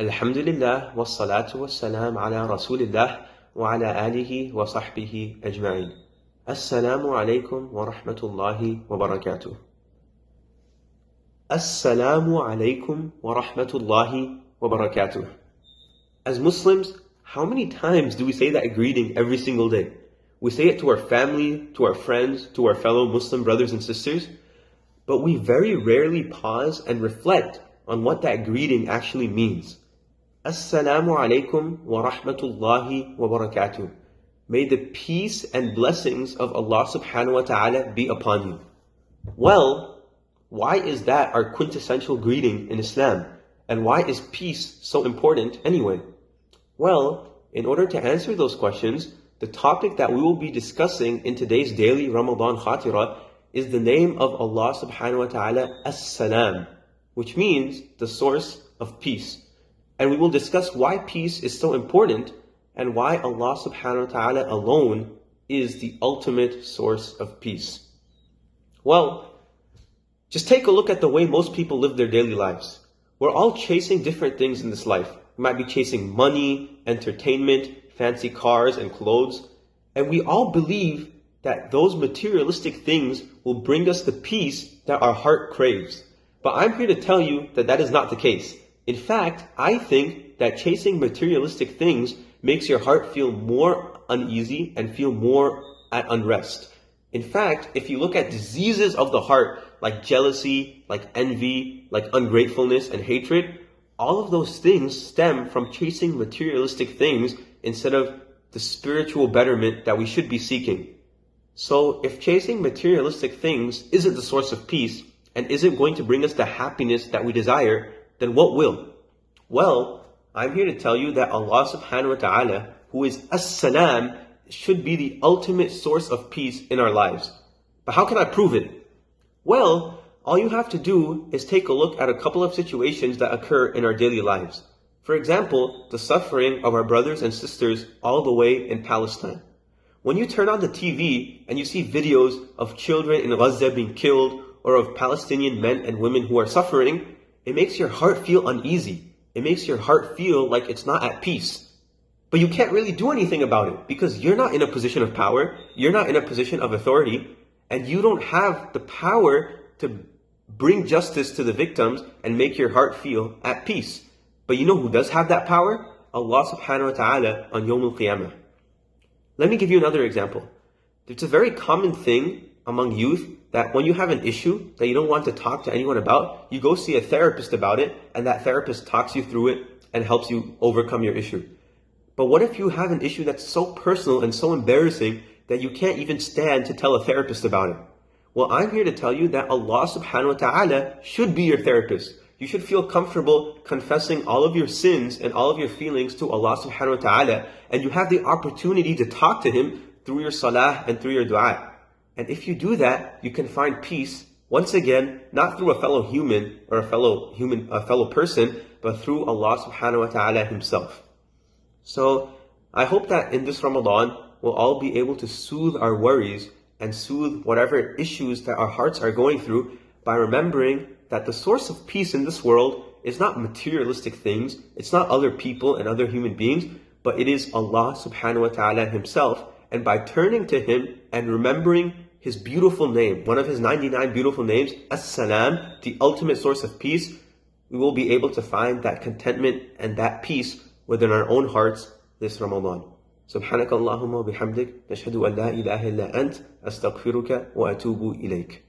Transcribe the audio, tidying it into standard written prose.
Alhamdulillah, wassalatu wassalam ala rasulillah wa ala alihi wa sahbihi ajma'in. Assalamu alaikum wa rahmatullahi wa barakatuh. Assalamu alaikum wa rahmatullahi wa barakatuh. As Muslims, how many times do we say that greeting every single day? We say it to our family, to our friends, to our fellow Muslim brothers and sisters, but we very rarely pause and reflect on what that greeting actually means. Assalamu alaikum wa rahmatullahi wa barakatuh. May the peace and blessings of Allah subhanahu wa ta'ala be upon you. Well, why is that our quintessential greeting in Islam? And why is peace so important anyway? Well, in order to answer those questions, the topic that we will be discussing in today's daily Ramadan Khatira is the name of Allah subhanahu wa ta'ala, As-Salam, which means the source of peace. And we will discuss why peace is so important and why Allah subhanahu wa ta'ala alone is the ultimate source of peace. Well, just take a look at the way most people live their daily lives. We're all chasing different things in this life. We might be chasing money, entertainment, fancy cars and clothes. And we all believe that those materialistic things will bring us the peace that our heart craves. But I'm here to tell you that that is not the case. In fact, I think that chasing materialistic things makes your heart feel more uneasy and feel more at unrest. In fact, if you look at diseases of the heart, like jealousy, like envy, like ungratefulness and hatred, all of those things stem from chasing materialistic things instead of the spiritual betterment that we should be seeking. So if chasing materialistic things isn't the source of peace and isn't going to bring us the happiness that we desire, then what will? Well, I'm here to tell you that Allah subhanahu wa ta'ala, who is As-Salam, should be the ultimate source of peace in our lives. But how can I prove it? Well, all you have to do is take a look at a couple of situations that occur in our daily lives. For example, the suffering of our brothers and sisters all the way in Palestine. When you turn on the TV and you see videos of children in Gaza being killed or of Palestinian men and women who are suffering, it makes your heart feel uneasy. It makes your heart feel like it's not at peace. But you can't really do anything about it because you're not in a position of power, you're not in a position of authority, and you don't have the power to bring justice to the victims and make your heart feel at peace. But you know who does have that power? Allah subhanahu wa ta'ala on Yawm al-Qiyamah. Let me give you another example. It's a very common thing among youth that when you have an issue that you don't want to talk to anyone about, you go see a therapist about it, and that therapist talks you through it and helps you overcome your issue. But what if you have an issue that's so personal and so embarrassing that you can't even stand to tell a therapist about it? Well, I'm here to tell you that Allah subhanahu wa ta'ala should be your therapist. You should feel comfortable confessing all of your sins and all of your feelings to Allah subhanahu wa ta'ala, and you have the opportunity to talk to Him through your salah and through your dua. And if you do that, you can find peace, once again, not through a fellow human or a fellow person, but through Allah subhanahu wa ta'ala Himself. So, I hope that in this Ramadan, we'll all be able to soothe our worries and soothe whatever issues that our hearts are going through by remembering that the source of peace in this world is not materialistic things, it's not other people and other human beings, but it is Allah subhanahu wa ta'ala Himself. And by turning to Him and remembering His beautiful name, one of His 99 beautiful names, As-Salam, the ultimate source of peace, we will be able to find that contentment and that peace within our own hearts this Ramadan. سبحانك اللهم وبحمدك نشهد أن لا إله إلا أنت أستغفرك وأتوب إليك.